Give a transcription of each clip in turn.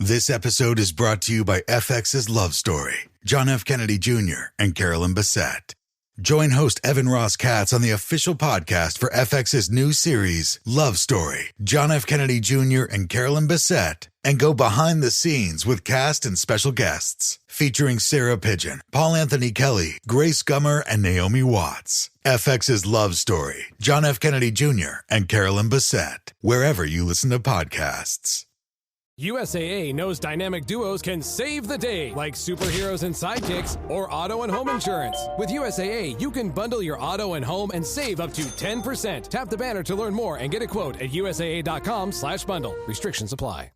This episode is brought to you by FX's Love Story, John F. Kennedy Jr. and Carolyn Bessette. Join host Evan Ross Katz on the official podcast for FX's new series, Love Story, John F. Kennedy Jr. and Carolyn Bessette, and go behind the scenes with cast and special guests, featuring Sarah Pigeon, Paul Anthony Kelly, Grace Gummer, and Naomi Watts. FX's Love Story, John F. Kennedy Jr. and Carolyn Bessette, wherever you listen to podcasts. USAA knows dynamic duos can save the day, like superheroes and sidekicks or auto and home insurance. With USAA, you can bundle your auto and home and save up to 10%. Tap the banner to learn more and get a quote at USAA.com/bundle. Restrictions apply.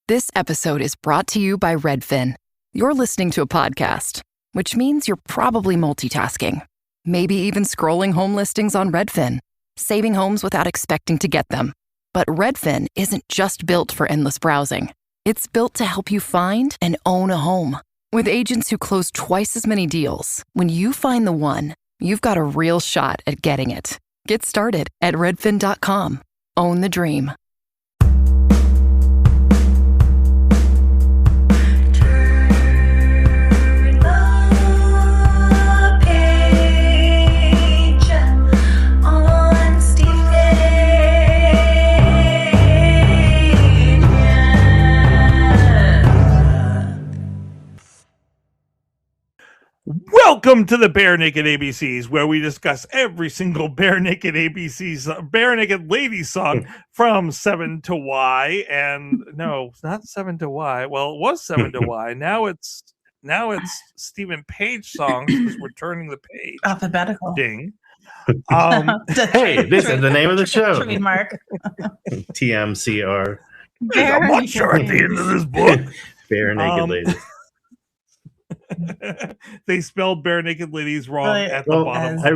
This episode is brought to you by Redfin. You're listening to a podcast, which means you're probably multitasking. Maybe even scrolling home listings on Redfin, saving homes without expecting to get them. But Redfin isn't just built for endless browsing. It's built to help you find and own a home. With agents who close twice as many deals, when you find the one, you've got a real shot at getting it. Get started at redfin.com. Own the dream. Welcome to the Bare Naked ABCs, where we discuss every single Bare Naked Bare Naked Ladies song from 7 to Y. And no, it's not 7 to Y. Well, it was 7 to Y. Now it's Stephen Page songs because we're turning the page. Alphabetical. Ding. Hey, this is the name of the show. Trademark. TMCR. I'm not sure at the end of this book. Bare Naked Ladies. They spelled Bare Naked Ladies wrong at the bottom. I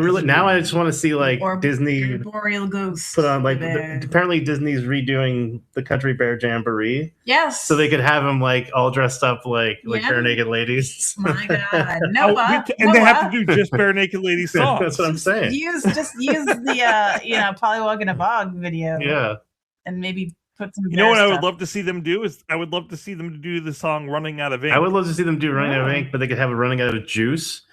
just want to see like Disney Boreal Ghost put on apparently Disney's redoing the Country Bear Jamboree. Yes. So they could have them like all dressed up like Bare Naked Ladies. My God. Noah. They have to do just Bare Naked Ladies songs. That's what I'm saying. Use the Pollywog in a Bog video. Yeah. And maybe put some. You know what I would love to see them do is I would love to see them do the song "Running Out of Ink." I would love to see them do "Running Out of Ink," but they could have it running out of juice,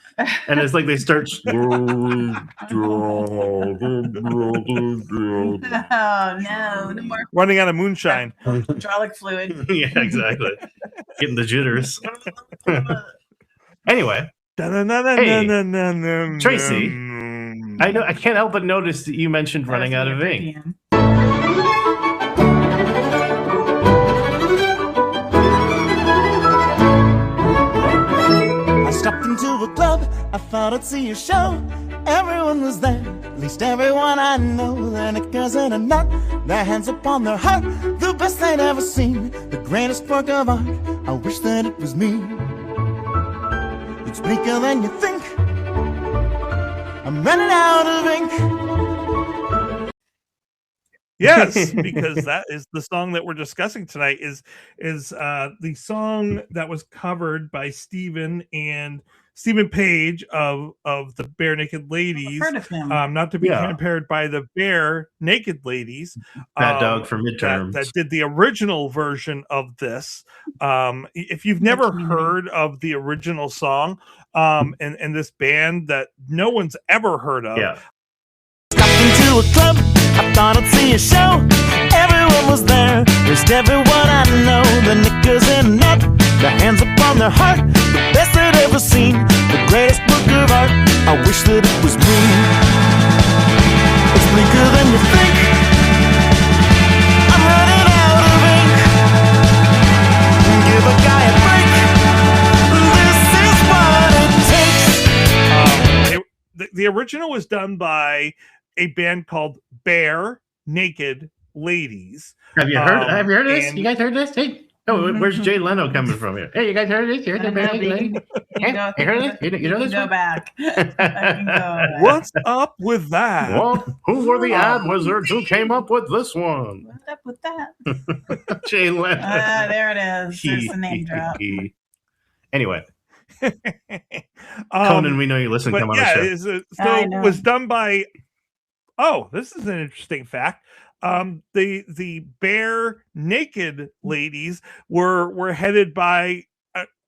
and it's like they start. Oh no! No more running out of moonshine. hydraulic fluid. Yeah, exactly. Getting the jitters. Anyway, hey, Tracy. I can't help but notice that you mentioned "Running Out of Ink." Stepped into a club, I thought I'd see a show. Everyone was there, at least everyone I know. Then it goes in a knot, their hands upon their heart. The best they'd ever seen, the greatest work of art. I wish that it was me. It's bleaker than you think. I'm running out of ink. Yes, because that is the song that we're discussing tonight. Is the song that was covered by Stephen Page of the Bare Naked Ladies. I've heard of him. Not to be compared by the Bare Naked Ladies. Bad Dog for Midterms. That did the original version of this. If you've never heard of the original song, and this band that no one's ever heard of. Yeah. Stepped into a club, I thought I'd see a show. Everyone was there, just everyone I know. The knickers in a knot, their hands upon their heart. The best they'd ever seen, the greatest book of art. I wish that it was me. It's bleaker than you think. I'm running out of ink. Give a guy a break. This is what it takes. The original was done by a band called Bare Naked Ladies. Have you heard of this? You guys heard this? Hey, where's Jay Leno coming from here? Hey, you guys heard of this? You heard the Bare Naked Ladies? You heard of this? You know this? Go back. What's up with that? Well, who were the ad wizards who came up with this one? What's up with that? Jay Leno. There it is. There's the name drop. Anyway. Conan, we know you listen. Come on the show. It was done by. Oh, this is an interesting fact. the bare naked ladies were headed by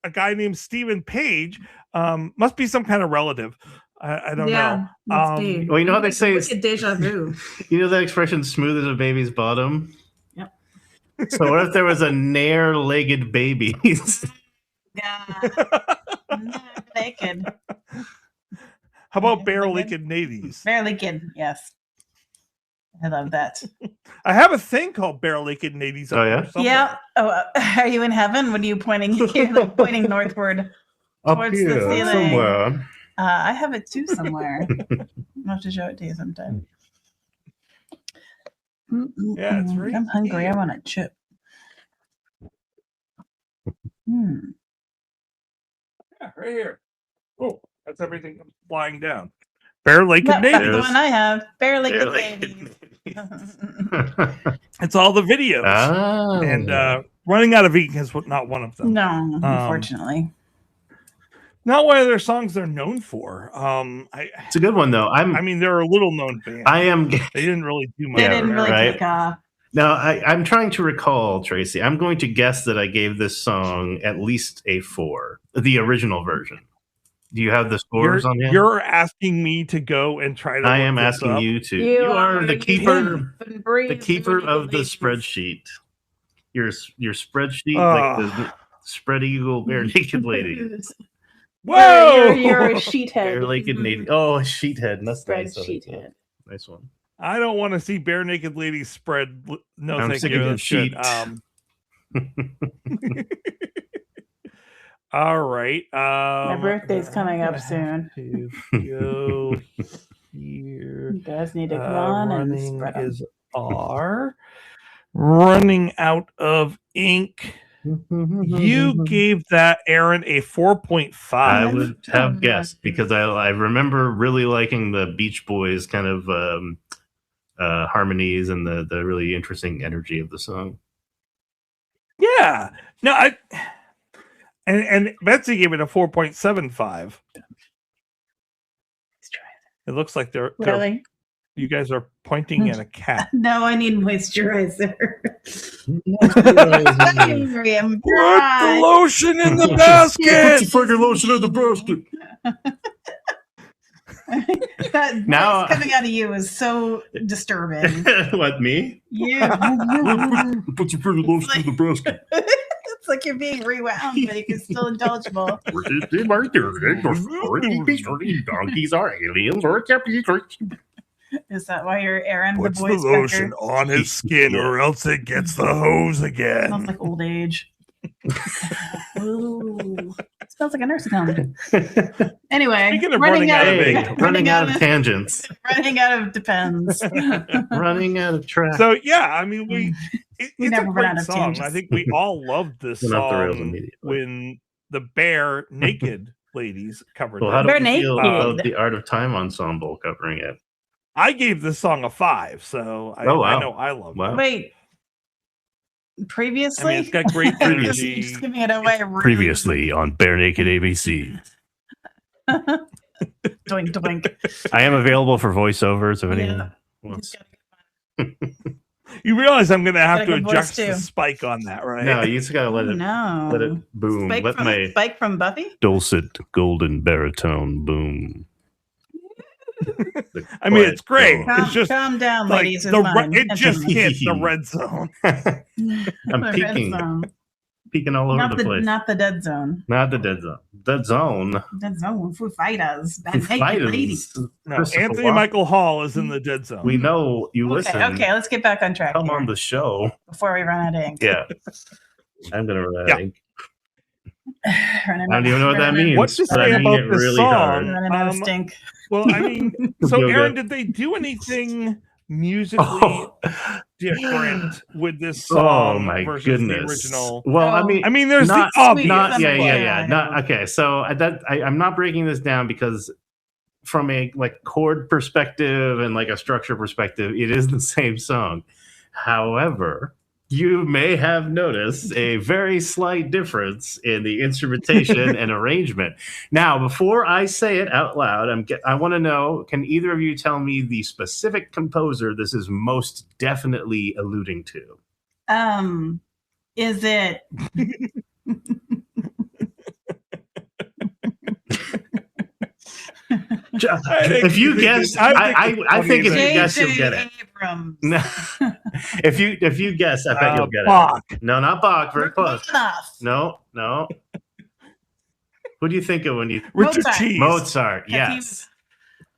a guy named Stephen Page. Must be some kind of relative. I don't know. That's Dave. Well, you know how they say, Wicked deja vu. you know that expression, smooth as a baby's bottom? Yep. So what if there was a nair-legged baby? God. Naked. How about bare naked ladies? Bare naked, yes. I love that. I have a thing called bare naked ladies. Oh, yeah? Yeah. Oh, are you in heaven? What are you pointing? You're like pointing northward towards the ceiling. Somewhere. I have it too somewhere. I'll have to show it to you sometime. Yeah, it's right. I'm hungry. I want a chip. Yeah, right here. Oh, that's everything flying down. Bare naked That's the ladies. one I have. Bare naked Bare-legged ladies. It's all the videos. Oh. And Running Out of Ink is not one of them. No, unfortunately. Not one of their songs they're known for. It's a good one, though. I mean, they're a little known band. They didn't really do much. They didn't really take off. Now, I'm trying to recall, Tracy. I'm going to guess that I gave this song at least a 4, the original version. Do you have the scores on hand? You're asking me to go and try to. I am asking you to. You are the keeper, the keeper of the spreadsheet. Your spreadsheet, like the spread eagle bare naked lady. Whoa! You're a sheethead. Bare naked lady. Oh, a sheethead. That's Spread nice. sheethead. Nice one. I don't want to see bare naked ladies spread. No, I'm thank sick you. of That's sheet. good. All right. My birthday's coming up soon. Go here. You guys need to come on and Running spread 'em. is R. Running out of ink. You gave that, Aaron, a 4.5. I would have guessed because I remember really liking the Beach Boys kind of harmonies and the really interesting energy of the song. Yeah. No, and Betsy gave it a 4.75. It looks like they're Really? you guys are pointing at a cat. No, I need moisturizer. I'm Put the lotion in the basket. freaking lotion in the basket. That Now- voice coming out of you is so disturbing. What, me? Yeah. Put your pretty lotion in the basket. It's like you're being rewound, but you're still intelligible. Donkeys are aliens or Is that why you're Aaron, Puts the the voice lotion cracker? on his skin, or else it gets the hose Smells again. like old age. Ooh. Smells like a nursing home. Anyway, Speaking of running out of ink, running out of tangents. Running out of depends. Running out of track. So yeah, I mean it's never a run great out of song. tangents. I think we all loved this Went off the rails song immediately. when the bare naked ladies covered Well, it. how do They're you feel naked. about the Art of Time Ensemble covering it? I gave this song a 5, so I know I love Wow. Wait. it. Previously? I mean, it's got great energy. Just giving it away. Really. Previously on Bare Naked ABC. Doink, doink. I am available for voiceovers if Yeah. anyone wants. You realize I'm going to have Got to a good voice, adjust the too. spike on that, right? No, you just gotta let it No. boom. Spike Let from, my Spike from Buffy? dulcet golden baritone boom. I mean, it's great. Calm, It's just calm down, like ladies. It's the fine. it just Continue. hit the red zone. I'm The red peeking. zone. Peeking all over Not the the, place. not the dead zone. Not the dead zone. Dead zone. Dead zone. Foo Fighters. That naked Fighters. lady. No, Christopher Anthony Walken. Michael Hall is in the dead zone. We know you Okay, listen. okay, let's get back on track Come here on the show. before we run out of ink. Yeah. I'm gonna run out Yeah. of ink. Running I don't even know what that running- means. What to but I say mean about it this really song? hard. Running out of stink. Well, I mean, so Yoga. Aaron, did they do anything musically Oh. different with this Oh song my versus goodness. the original? Well, Oh. I mean, There's not, the obvious. not yeah, yeah, Yeah, yeah. I Not know. okay. So I'm not breaking this down because from a like chord perspective and like a structure perspective, it is the same song. However, you may have noticed a very slight difference in the instrumentation and arrangement. Now, before I say it out loud, I want to know, can either of you tell me the specific composer this is most definitely alluding to? Is it... If you guess, I think if you guess, you'll get it. No. If you guess, I bet you'll get Bach. it. No, not Bach. Very close. Enough. No. Who do you think of when you Richard Cheese? Mozart? Yes.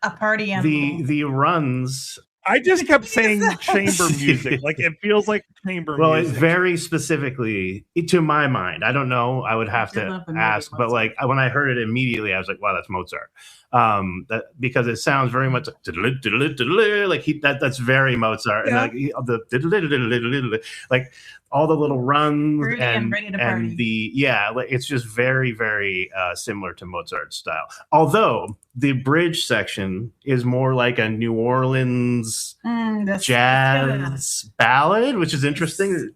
A party animal. The runs. I just kept saying chamber music. Like it feels like chamber music. Well, it's very specifically, to my mind. I don't know. I would have to ask, but like when I heard it immediately, I was like, "Wow, that's Mozart." Because it sounds very much like that's very Mozart, Yeah. and like all the little runs and it's just very, very similar to Mozart's style. Although the bridge section is more like a New Orleans jazz ballad, which is interesting.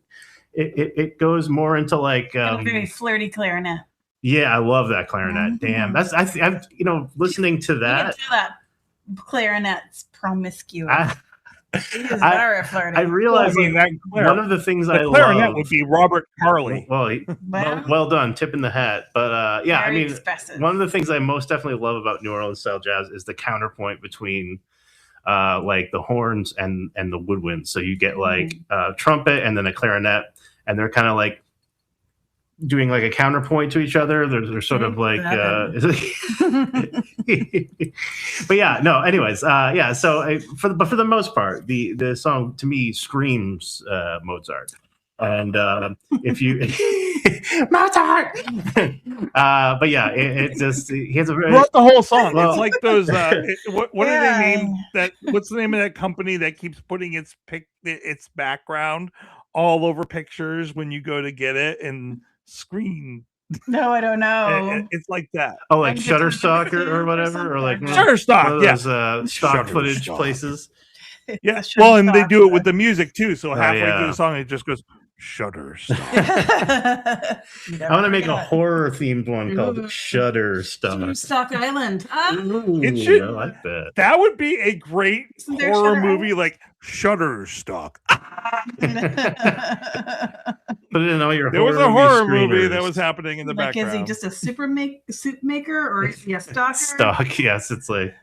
It goes more into like very flirty clarinet. Yeah, I love that clarinet. Damn, that's I've listening to that. You can tell that clarinet's promiscuous. It is very flirty. I realize one of the things I clarinet love would be Robert Carley. Well done, tip in the hat. But yeah, very I mean, expressive. One of the things I most definitely love about New Orleans style jazz is the counterpoint between like the horns and the woodwinds. So you get like trumpet and then a clarinet, and they're kind of like doing like a counterpoint to each other. They're sort of like but yeah, no, anyways, yeah, so for the most part, the song to me screams Mozart. And if you Mozart, but yeah, it just he has a very throughout the whole song. It's like those what are they named? What's the name of that company that keeps putting its background all over pictures when you go to get it and screen? No, I don't know. It's like that. Oh, like Shutterstock or whatever, or like Shutterstock, those stock footage places. Yeah, well, and they do it with the music too. So halfway through the song, it just goes Shutterstock. I want to make a horror themed one called Shutterstock. Stock Island. It should. I like that. That would be a great horror movie, like Shutterstock. Put it in all your. There was a horror movie that was happening in the like, background. Is he just a soup maker, or is he a stalker? Stock, yes, it's like.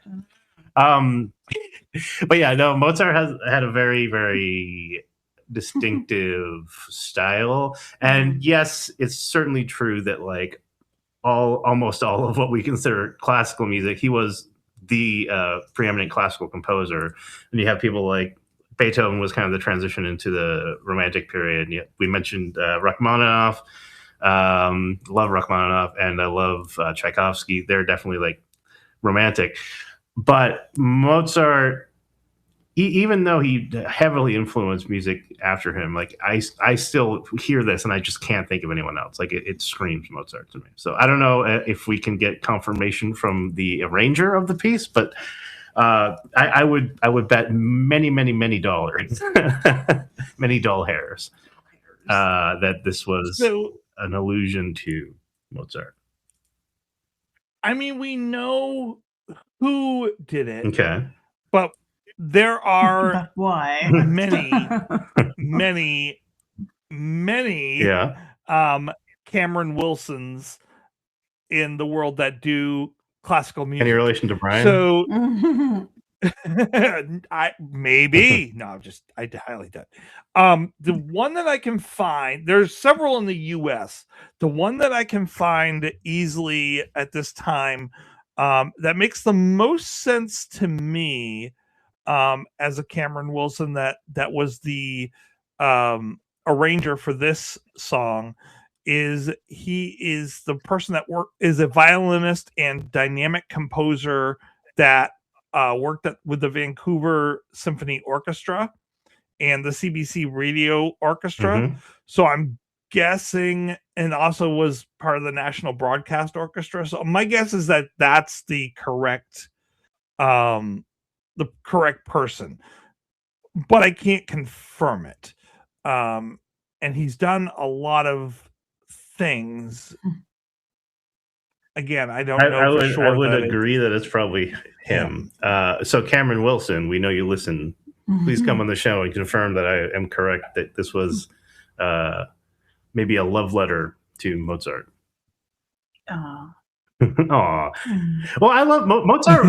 But yeah, no, Mozart has had a very, very distinctive style, and yes, it's certainly true that like almost all of what we consider classical music, he was the preeminent classical composer, and you have people like Beethoven was kind of the transition into the Romantic period. And we mentioned Rachmaninoff, love Rachmaninoff, and I love Tchaikovsky. They're definitely like Romantic. But Mozart, even though he heavily influenced music after him, like I still hear this and I just can't think of anyone else. Like it screams Mozart to me. So I don't know if we can get confirmation from the arranger of the piece, but I would bet many dollars, many doll hairs, that this was an allusion to Mozart. I mean, we know who did it. Okay. But there are why many Cameron Wilsons in the world that do classical music. Any relation to Brian? So I highly doubt. The one that I can find, there's several in the US. The one that I can find easily at this time that makes the most sense to me as a Cameron Wilson that was the arranger for this song is he is the person that is a violinist and dynamic composer that worked with the Vancouver Symphony Orchestra and the CBC Radio Orchestra. Mm-hmm. So I'm guessing, and also was part of the National Broadcast Orchestra. So my guess is that that's the correct person, but I can't confirm it. and he's done a lot of things. Again, I don't know I for would, sure. I would agree that it's probably him. So Cameron Wilson, we know you listen. Please come on the show and confirm that I am correct, that this was maybe a love letter to Mozart. Aw. Aw. Well, I love Mozart.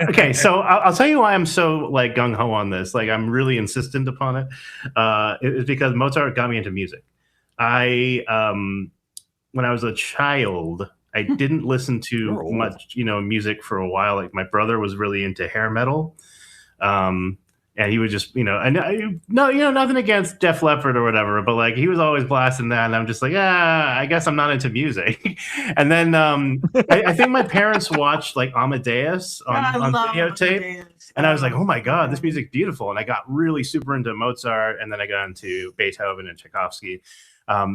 Okay, so I'll tell you why I'm so like gung ho on this. Like, I'm really insistent upon it. It's because Mozart got me into music. When I was a child, I didn't listen to much, music for a while. Like, my brother was really into hair metal. And he would just, nothing against Def Leppard or whatever, but like, he was always blasting that. And I'm just like, I guess I'm not into music. And then I think my parents watched like Amadeus on videotape. Amadeus. And I was like, oh my God, this music's beautiful. And I got really super into Mozart. And then I got into Beethoven and Tchaikovsky.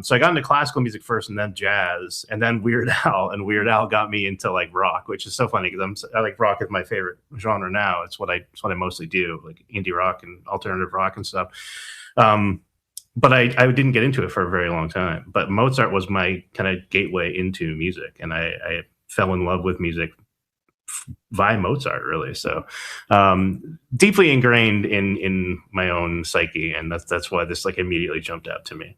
So I got into classical music first, and then jazz, and then Weird Al. And Weird Al got me into like rock, which is so funny because I like rock is my favorite genre now. It's what I mostly do, like indie rock and alternative rock and stuff. But I didn't get into it for a very long time. But Mozart was my kind of gateway into music, and I fell in love with music via Mozart, really. So deeply ingrained in my own psyche, and that's why this like immediately jumped out to me.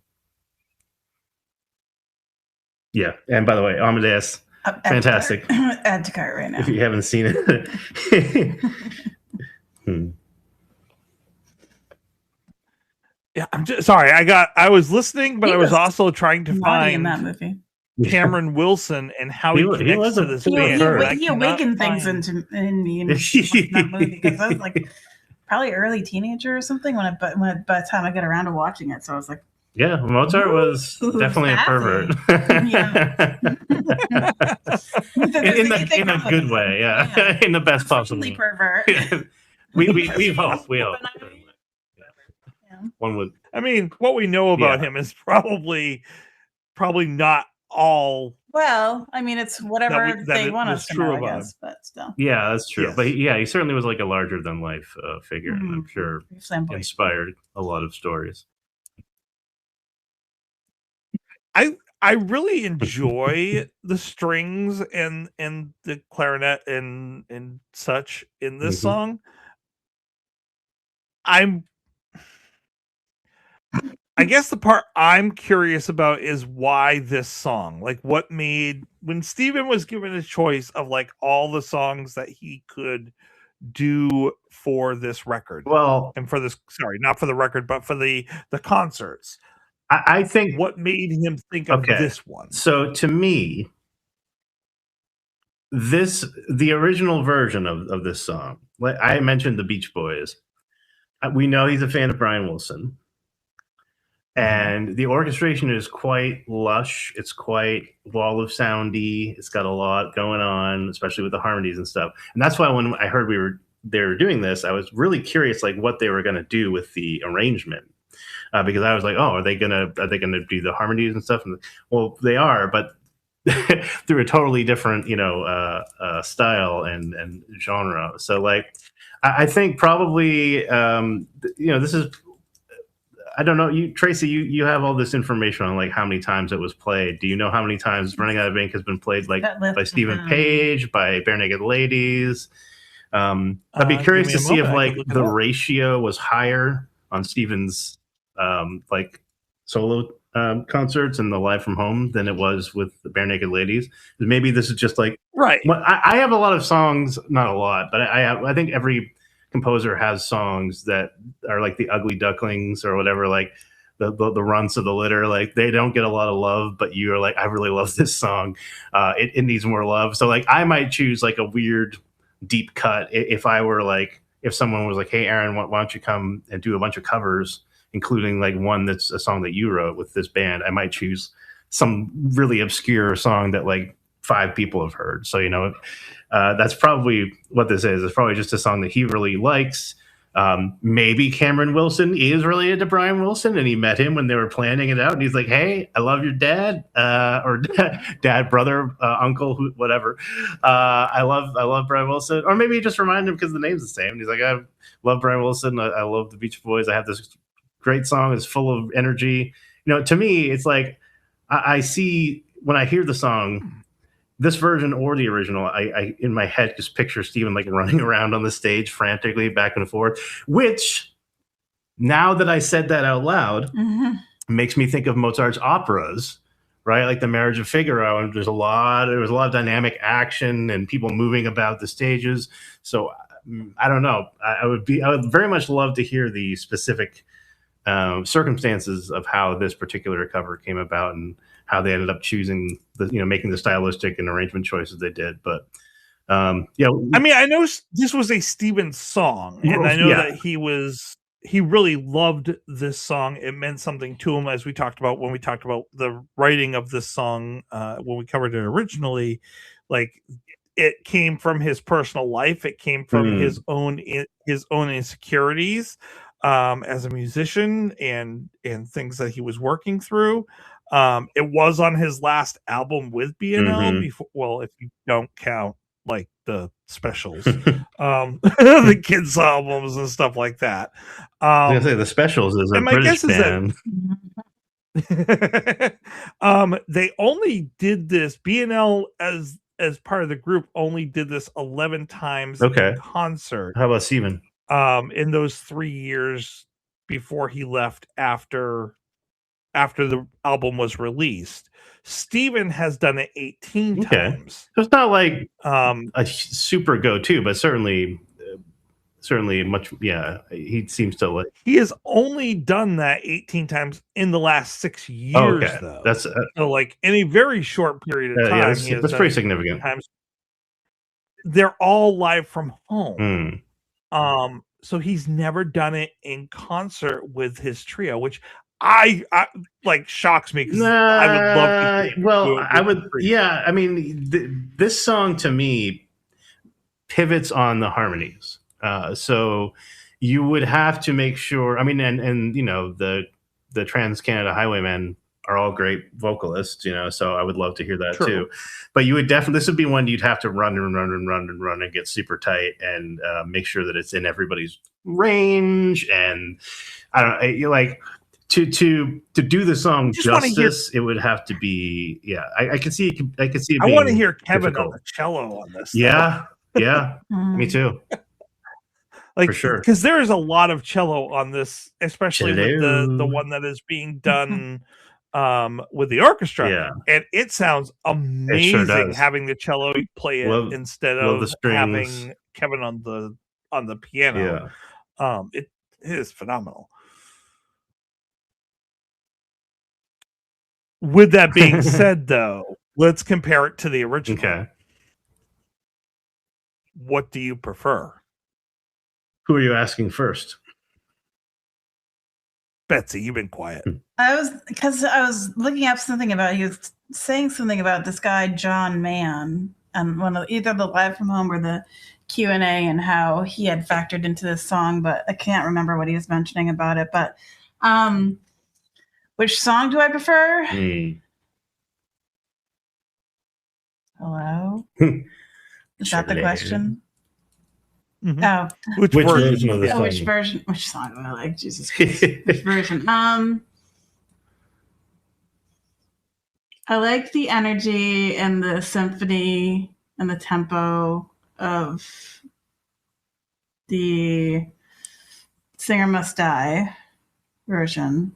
Yeah, and by the way, Amadeus, fantastic. Add to cart right now. If you haven't seen it. Yeah, I'm just sorry. I was listening, but I was also trying to find in that movie Cameron Wilson and how he connects to this band. He awakened things in me in that movie, because I was like probably early teenager or something when by the time I got around to watching it. So I was like, yeah, Mozart was definitely a pervert. Yeah. in a good way, yeah. In the best possible way. Pervert. we hope. Yeah. One would. I mean, what we know about him is probably not all. Well, I mean, it's whatever they want us to know, I guess, but still. Yeah, that's true. Yes. But he certainly was like a larger than life figure, and I'm sure inspired a lot of stories. I really enjoy the strings and the clarinet and such in this song. I guess the part I'm curious about is why this song. Like, what made, when Steven was given a choice of like all the songs that he could do for this record. Well, and for this, sorry, not for the record, but for the concerts. I think what made him think of this one. So to me, the original version of this song, like I mentioned the Beach Boys. We know he's a fan of Brian Wilson. And the orchestration is quite lush. It's quite wall of soundy. It's got a lot going on, especially with the harmonies and stuff. And that's why when I heard they were doing this, I was really curious, like what they were going to do with the arrangement. Because I was like, oh, are they gonna do the harmonies and stuff? And, well, they are, but through a totally different, style and genre. So, like, I think probably, this is, I don't know, Tracy, you have all this information on like how many times it was played. Do you know how many times "Running Out of Ink" has been played, like by Stephen Page, by Bare Naked Ladies? I'd be curious to see if like the ratio was higher on Stephen's like solo concerts and the Live from Home than it was with the Bare Naked Ladies. Maybe this is just like right. I have a lot of songs, not a lot, but I think every composer has songs that are like the Ugly Ducklings or whatever, like the runts of the litter. Like they don't get a lot of love, but you're like, I really love this song. It needs more love. So like I might choose like a weird deep cut if someone was like, hey Aaron, why don't you come and do a bunch of covers, including like one that's a song that you wrote with this band. I might choose some really obscure song that like 5 people have heard. So, that's probably what this is. It's probably just a song that he really likes. Maybe Cameron Wilson is related to Brian Wilson and he met him when they were planning it out. And he's like, hey, I love your dad, or dad, brother, uncle, whatever. I love Brian Wilson. Or maybe he just reminded him because the name's the same. And he's like, I love Brian Wilson. I love the Beach Boys. I have this great song. It's full of energy. to me, it's like I see when I hear the song, this version or the original, I in my head just picture Steven like running around on the stage frantically back and forth, which now that I said that out loud, makes me think of Mozart's operas, right? Like the Marriage of Figaro, and there was a lot of dynamic action and people moving about the stages. So I don't know. I would very much love to hear the specific circumstances of how this particular cover came about and how they ended up choosing making the stylistic and arrangement choices they did. But I mean, I know this was a Steven song, and I know that he really loved this song. It meant something to him, as we talked about when we talked about the writing of this song when we covered it originally. Like, it came from his personal life. It came from his own insecurities as a musician and things that he was working through. It was on his last album with BNL before. Well, if you don't count like the specials, the kids albums and stuff like that. I was gonna say the specials is a British band. They only did this, BNL as part of the group only did this 11 times in concert. How about Steven? In those 3 years before he left after the album was released. Steven has done it 18 times. So it's not like a super go-to, but certainly much. Yeah, he seems to like. He has only done that 18 times in the last 6 years, though. That's so like in a very short period of time. That's pretty significant. They're all live from home. So he's never done it in concert with his trio, which I like shocks me because I would love to. Well, I would. Yeah, I mean, this song to me pivots on the harmonies. So you would have to make sure. I mean, and the Trans Canada Highwaymen are all great vocalists, so I would love to hear that too. But you would definitely, this would be one you'd have to run and get super tight and make sure that it's in everybody's range. And I don't know, you like to do the song justice. It would have to be, I could see. I could see. I want to hear Kevin on the cello on this. Yeah, me too. Like, for sure, because there is a lot of cello on this, especially with the one that is being done with the orchestra, and it sounds amazing having the cello play it instead of having Kevin on the piano. It is phenomenal. With that being said, though, let's compare it to the original. Okay. What do you prefer? Who are you asking first? Betsy, you've been quiet. I was looking up something about, he was saying something about this guy John Mann and either the Live from Home or the Q&A and how he had factored into this song, but I can't remember what he was mentioning about it. But which song do I prefer? Hello? Is that the question? Mm-hmm. Oh, which version of the song? Which song do I like? Jesus Christ. Which version? I like the energy and the symphony and the tempo of the Singer Must Die version.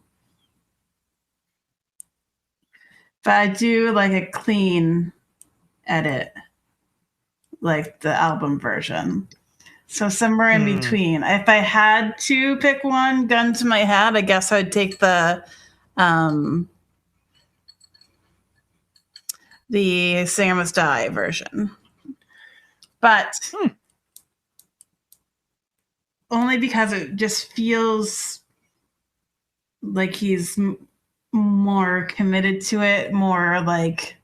But I do like a clean edit, like the album version. So somewhere in between. If I had to pick one, gun to my head, I guess I'd take the Singer Must Die version. But only because it just feels like he's more committed to it, more like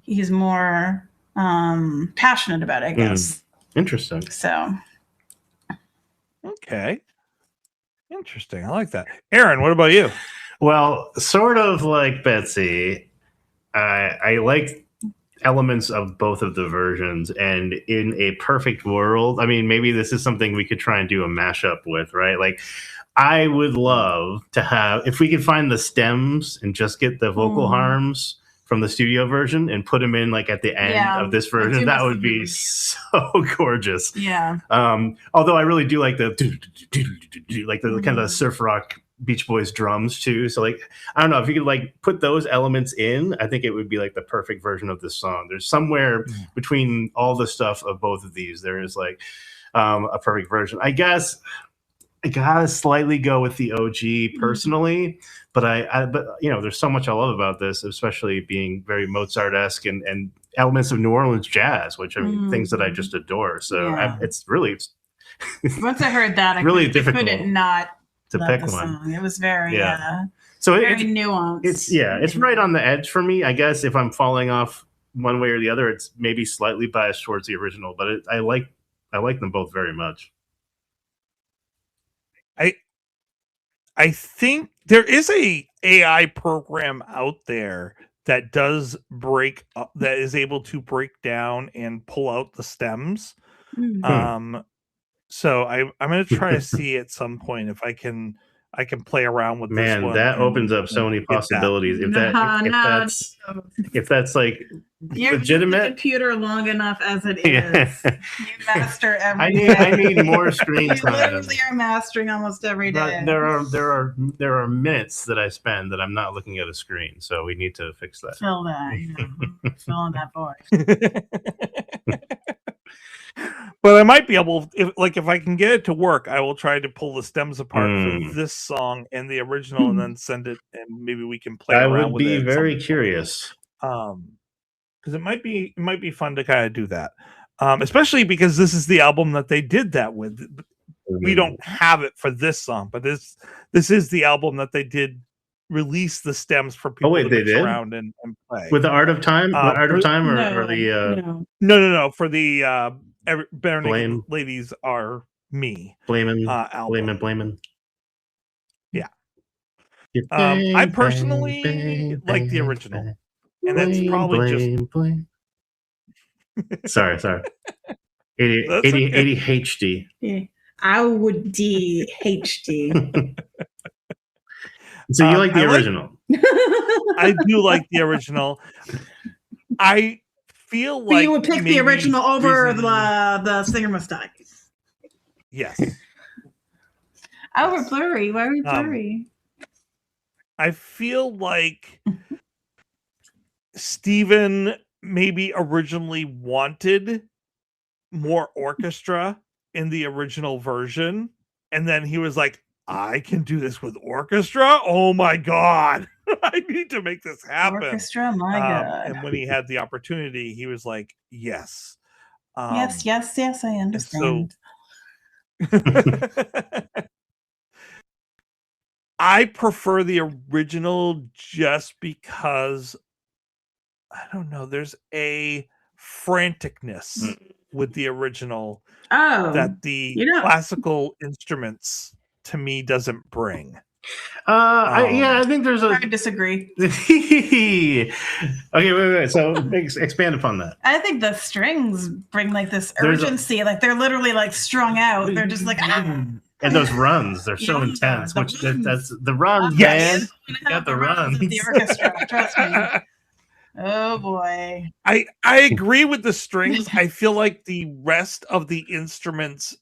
he's more passionate about it, I guess. Interesting. So, okay. Interesting. I like that. Aaron, what about you? Well, sort of like Betsy, I like elements of both of the versions, and in a perfect world, I mean, maybe this is something we could try and do a mashup with, right? Like, I would love to have, if we could find the stems and just get the vocal harms from the studio version and put them in like at the end of this version, that would be so gorgeous. Yeah. Although I really do like the like the kind of surf rock Beach Boys drums too. So like, I don't know if you could like put those elements in, I think it would be like the perfect version of this song. There's somewhere between all the stuff of both of these, there is like a perfect version. I guess I gotta slightly go with the OG personally, but but you know, there's so much I love about this, especially being very Mozart-esque and elements of New Orleans jazz, which I mean, things that I just adore. So it's really once I heard that, I really difficult couldn't not to love pick the one. Song. It was very so very nuanced. It's right on the edge for me. I guess if I'm falling off one way or the other, it's maybe slightly biased towards the original, but I like them both very much. I think there is a AI program out there that does that is able to break down and pull out the stems. So I'm going to try to see at some point if I can play around with this one. Man, that opens up so many possibilities. If that's like you're legitimate, the computer long enough as it is. You master every I need more screen time. You literally are mastering almost every day. There are minutes that I spend that I'm not looking at a screen, so we need to fix that. Fill that, fill in that void. But I might be able, if I can get it to work, I will try to pull the stems apart for this song and the original, and then send it, and maybe we can play around with it. I would be very curious. Because it might be fun to kind of do that, especially because this is the album that they did that with. We don't have it for this song, but this is the album that they did release the stems for people to mix around and play with the Art of Time, or the no for the Bare Naked Ladies Are Me Blaming. Yeah. I personally like the original, and that's probably just sorry 80 HD. Yeah. I would DHD. So you like the original? I do like the original. I feel like you would pick the original over the Singer Must Die. Yes. We're blurry. Why are we blurry? I feel like Steven maybe originally wanted more orchestra in the original version, and then he was like, I can do this with orchestra? Oh my god. I need to make this happen. Orchestra, my god. And when he had the opportunity, he was like, yes. Yes, I understand. I prefer the original just because, I don't know, there's a franticness with the original that the classical instruments to me doesn't bring. I think there's I disagree. Okay, wait. So expand upon that. I think the strings bring like this urgency, like they're literally like strung out. They're just like and those runs, they're so intense. Which that's the runs, man. You got the runs. The orchestra, trust me. Oh boy. I agree with the strings. I feel like the rest of the instruments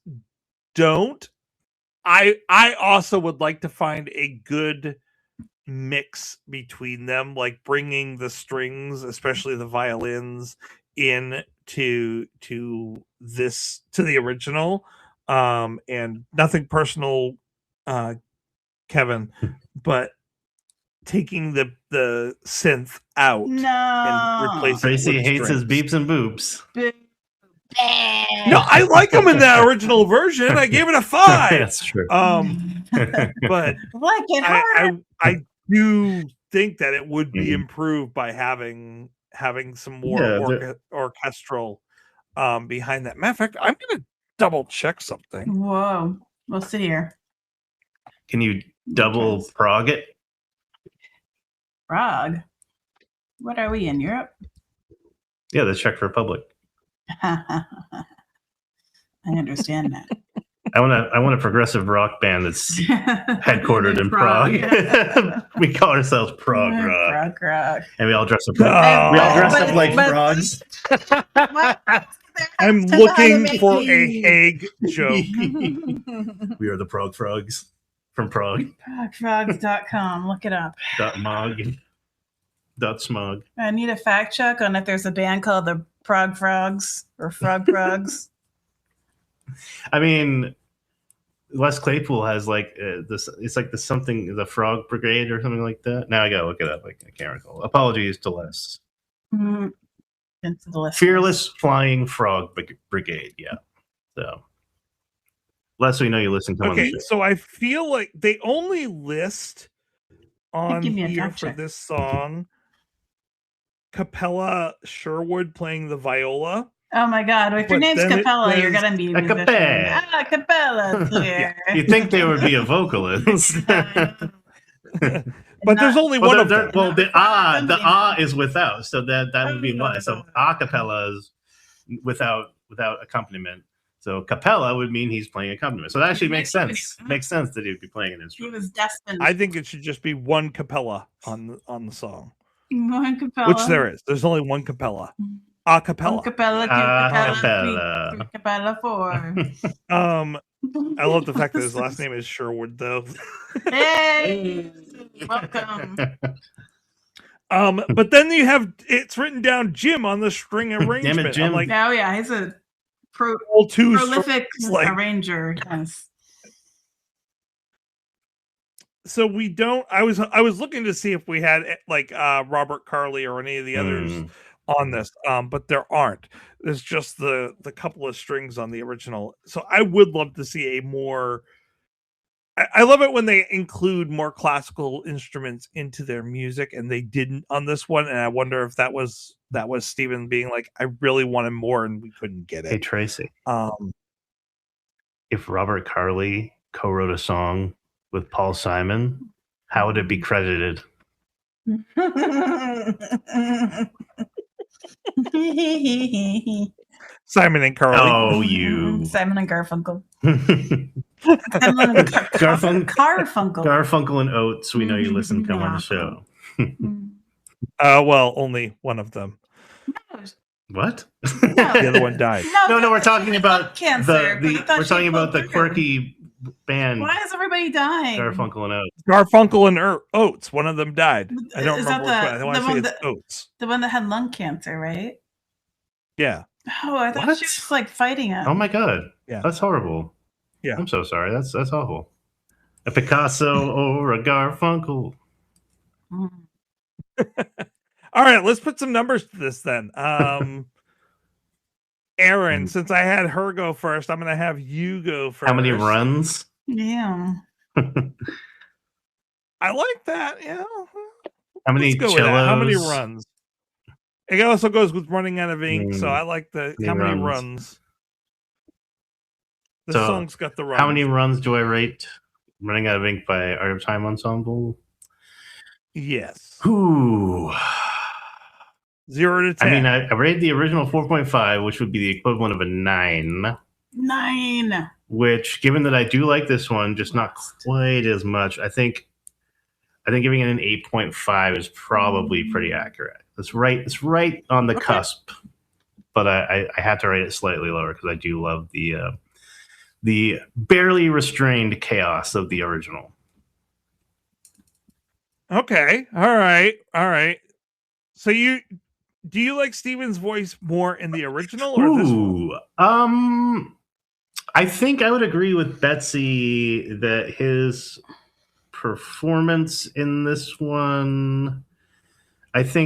don't. I also would like to find a good mix between them, like bringing the strings, especially the violins, in to the original. And nothing personal, Kevin, but taking the synth out and replacing Tracy it with hates strings. his beeps and boops. No, I like them in that original version. I gave it a 5. That's true. But like it hard. I do think that it would be improved by having some more orchestral behind that. Matter of fact, I'm going to double check something. Whoa, we'll see here. Can you double prog it? Prague? What are we in, Europe? Yeah, the Czech Republic. I understand that. I want a progressive rock band that's headquartered in Prague. We call ourselves Prog Rock. Prog Rock. And we all dress up. Oh. We all dress up like frogs. I'm looking for a Hague joke. We are the Prague Frogs from Prague. ProgFrogs.com. Look it up. .mog. .smog. I need a fact check on if there's a band called the Prague Frogs or Frog Frogs. I mean, Wes Claypool has like this. It's like the Frog Brigade or something like that. Now I gotta look it up. I can't recall. Apologies to Les. Into the list. Fearless Flying Frog Brigade. Yeah. So, Les, we know you listen to him. Okay, so I feel like they only list on Give me a here fact for check. this song Capella Sherwood playing the viola. Oh my God! If your But name's then it Capella, you're says gonna be a a musician. capella. Capella's here. You'd think they would be a vocalist. But there's only one of them. Well, the ah is without, so that would be why. So a cappella is without accompaniment. So capella would mean he's playing accompaniment. So that actually makes sense. Makes sense that he would be playing an He instrument. was destined. I think it should just be one capella on the song, One capella. which there is. There's only one capella. A cappella. One capella, two A capella, three capella, four. I love the fact that his last name is Sherwood, though. Hey, welcome. But then you have it's written down Jim on the string arrangement. Jim. I'm like, Oh yeah, he's a all two prolific strings, like- arranger. Yes. so we don't. I was looking to see if we had like Robert Carley or any of the others on this, but there aren't. There's just the couple of strings on the original. So I would love to see a more. I love it when they include more classical instruments into their music, and they didn't on this one. And I wonder if that was Steven being like, I really wanted more, and we couldn't get it. Hey Tracy, if Robert Carley co-wrote a song with Paul Simon, how would it be credited? Simon and Carley. Oh, you Simon and Garfunkel. Garfunkel. Garfunkel. Garfunkel and Oates. We know you listen. Come on the show. Well, only one of them. What? The other one died. No. We're talking about cancer. we're talking about the quirky band. Why is everybody dying? Garfunkel and Oates. Garfunkel and Oates. One of them died. I don't Is remember that which one. I want to say it's Oates. The one that had lung cancer, right? Yeah. Oh, I thought she was like fighting it. Oh my god. Yeah. That's horrible. Yeah. I'm so sorry. That's awful. A Picasso or a Garfunkel. All right, let's put some numbers to this then. Aaron, since I had her go first, I'm going to have you go first. How many runs? Yeah. I like that. Yeah. How many Let's go with that. How many cellos? runs? It also goes with running out of ink, so I like the how many runs. The song's got the runs. How many runs do I rate Running Out of Ink by Art of Time Ensemble? Yes. Ooh. 0 to 10. I mean, I rated the original 4.5, which would be the equivalent of a 9. 9. Which, given that I do like this one, just not quite as much. I think giving it an 8.5 is probably pretty accurate. It's right on the cusp. But I had to rate it slightly lower because I do love the barely restrained chaos of the original. Okay. All right. So do you like Steven's voice more in the original or this one? I think I would agree with Betsy that his performance in this one, or was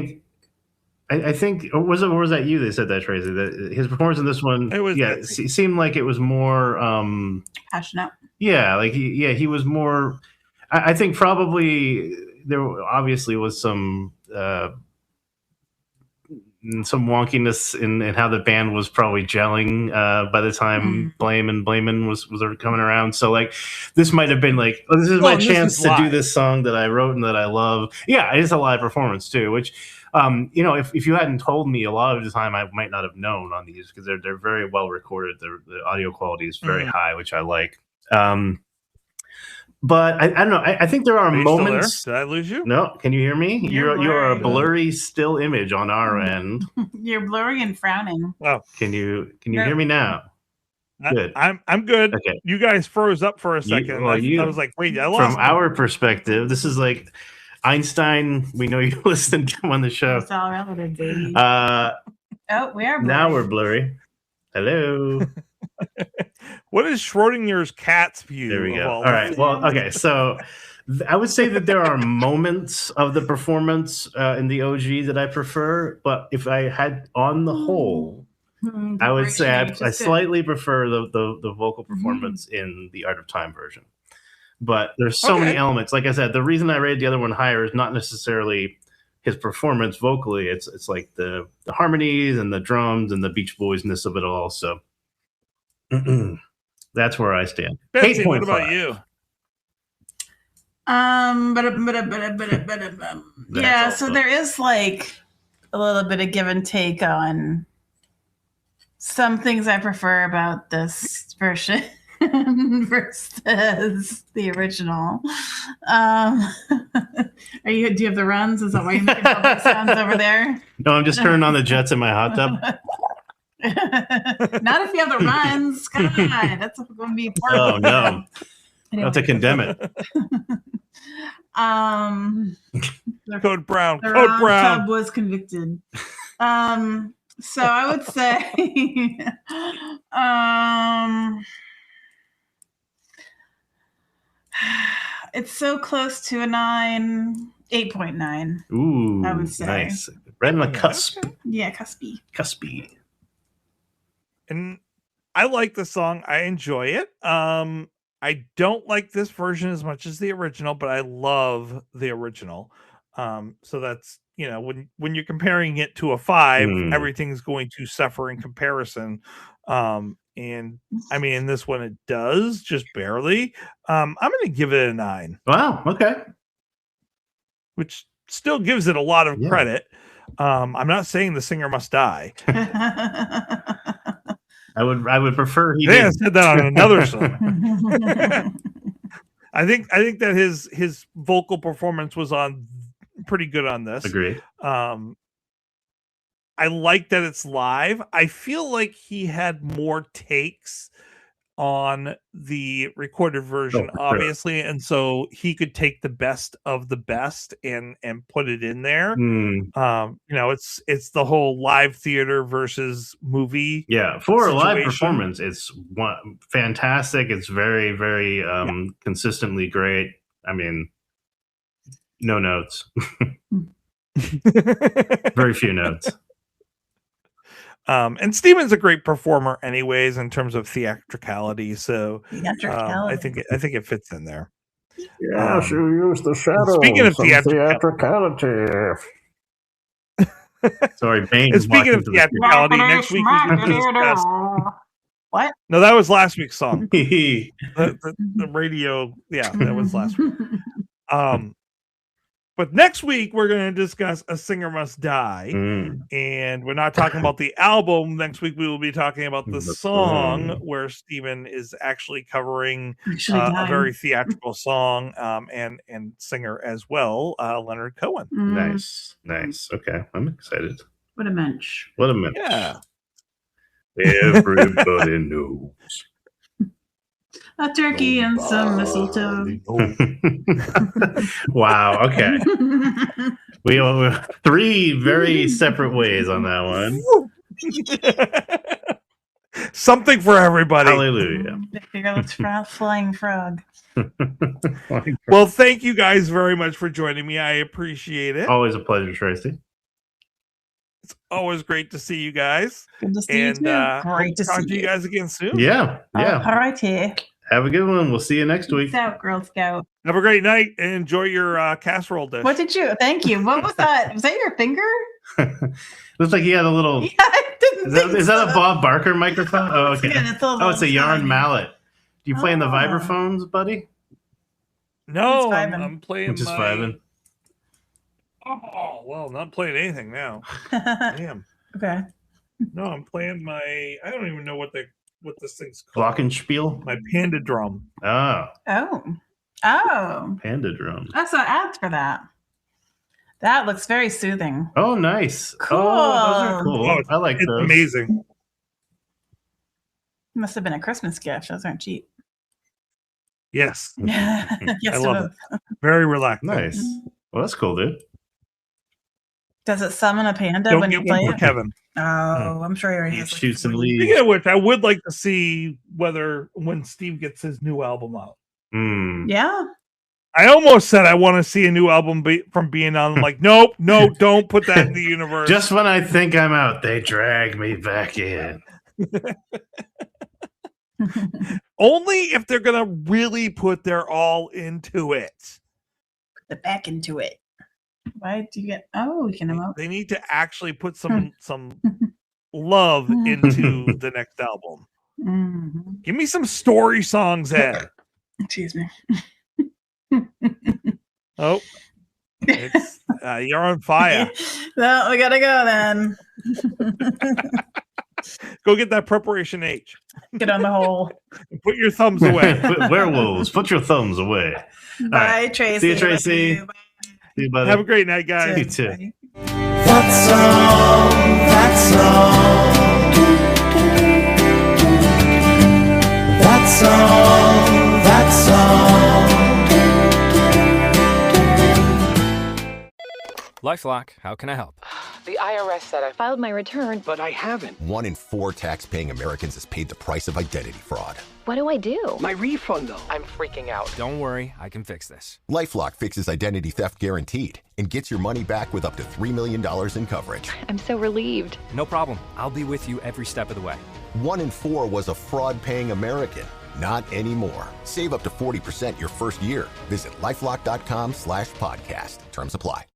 that you that said that, Tracy? That his performance in this one, seemed like it was more passionate. Yeah, like he was more. I think probably there obviously was some wonkiness in how the band was probably gelling by the time Blayman was coming around. So like this might have been like, this is my chance to do this song that I wrote and that I love. Yeah, it is a live performance too, which if you hadn't told me a lot of the time, I might not have known on these because they're very well recorded. The audio quality is very high, which I like. But I don't know. I think there are you still moments. there? Did I lose you? No, can you hear me? You are a blurry. blurry still image on our end. You're blurry and frowning. Oh, Can you hear me now? Good. I'm good. Okay. You guys froze up for a second. I was like, wait, I lost from our perspective, this is like Einstein. We know you listen to him on the show. It's all relative, baby. We are blurry. Now we're blurry. Hello. What is Schrodinger's cat's view? There we go. All right. Well, okay. So I would say that there are moments of the performance in the OG that I prefer, but if I had on the whole, I would say I slightly prefer the vocal performance in the Art of Time version. But there's so many elements. Like I said, the reason I rated the other one higher is not necessarily his performance vocally. It's like the harmonies and the drums and the Beach Boys-ness of it all. So that's where I stand. Betsy, what about you? Yeah, so there is like a little bit of give and take on some things I prefer about this version versus the original. Do you have the runs? Is that why you're making all those sounds over there? No, I'm just turning on the jets in my hot tub. Not if you have the runs. God, that's going to be important. Oh no! Anyway. Not to condemn it. Code Brown. The Code Brown tub was convicted. So I would say, it's so close to a 9, 8.9. Ooh, I would say. Nice. Right on the cusp. Yeah, cuspy. Cuspy. And I like the song. I enjoy it. I don't like this version as much as the original, but I love the original. So that's, when you're comparing it to a 5, everything's going to suffer in comparison. And I mean, in this one, it does just barely. I'm going to give it a 9. Wow. Okay. Which still gives it a lot of credit. I'm not saying the singer must die. I would prefer he I said that on another song. I think that his vocal performance was on pretty good on this. Agree. I like that it's live. I feel like he had more takes on the recorded version, obviously, and so he could take the best of the best and put it in there. It's the whole live theater versus movie. Yeah, for a live performance, it's fantastic. It's very, very consistently great. I mean, no notes. Very few notes. And Steven's a great performer anyways in terms of theatricality, so I think it fits in there. Yeah, she used the shadow. Speaking of theatricality. Sorry, Bane. And speaking of theatricality, next week we can discuss. What? No, that was last week's song. the radio, that was last week. But next week, we're going to discuss A Singer Must Die. And we're not talking about the album. Next week, we will be talking about the song where Steven is actually covering a very theatrical song and singer as well, Leonard Cohen. Nice. Okay, I'm excited. What a mensch. Yeah. Everybody knows. A turkey and some mistletoe. Wow. Okay. We have 3 very separate ways on that one. Something for everybody. Hallelujah. Flying frog. Well, thank you guys very much for joining me. I appreciate it. Always a pleasure, Tracy. It's always great to see you guys. Good to see you too. Great to see you guys again soon. Yeah. All righty. Have a good one. We'll see you next week. Peace out, Girl Scout. Have a great night and enjoy your casserole dish. What did you? Thank you. What was that? Was that your finger? Looks like he had a little. Yeah, I didn't is that a Bob Barker microphone? Oh, okay. It's a yarn mallet. Do you play in the vibraphones, buddy? No, I'm playing. Just vibing. Oh well, not playing anything now. Damn. Okay. No, I'm playing my. I don't even know what the what this thing's called. Glockenspiel? My panda drum. Oh. Panda drum. I saw ads for that. That looks very soothing. Oh, nice. Cool. Oh, those are cool. Oh, I like it's those. amazing. Must have been a Christmas gift. Those aren't cheap. Yes. Yes, I love it. Very relaxing. Nice. Well, that's cool, dude. Does it summon a panda Don't when you get play one for it? Kevin. Oh, I'm sure he already has. Shoot some Speaking leaves. of which, I would like to see when Steve gets his new album out. Yeah. I almost said I want to see a new album from Being On. I'm like, nope, don't put that in the universe. Just when I think I'm out, they drag me back in. Only if they're gonna really put their all into it. Put the back into it. Why do you get? Oh, we can emote. They need to actually put some love into the next album. Mm-hmm. Give me some story songs, Ed. Excuse me. Oh, it's, you're on fire. Well, we gotta go then. Go get that preparation H. Get on the hole. And put your thumbs away. Werewolves, put your thumbs away. Bye, right. Tracy. See you, Tracy. Bye. See you, buddy. Have a great night, guys. You too. Bye. That song, that song. That song, that song. LifeLock, how can I help? The IRS said I filed my return, but I haven't. 1 in 4 tax-paying Americans has paid the price of identity fraud. What do I do? My refund, though. I'm freaking out. Don't worry, I can fix this. LifeLock fixes identity theft guaranteed and gets your money back with up to $3 million in coverage. I'm so relieved. No problem. I'll be with you every step of the way. 1 in 4 was a fraud-paying American. Not anymore. Save up to 40% your first year. Visit LifeLock.com/podcast. Terms apply.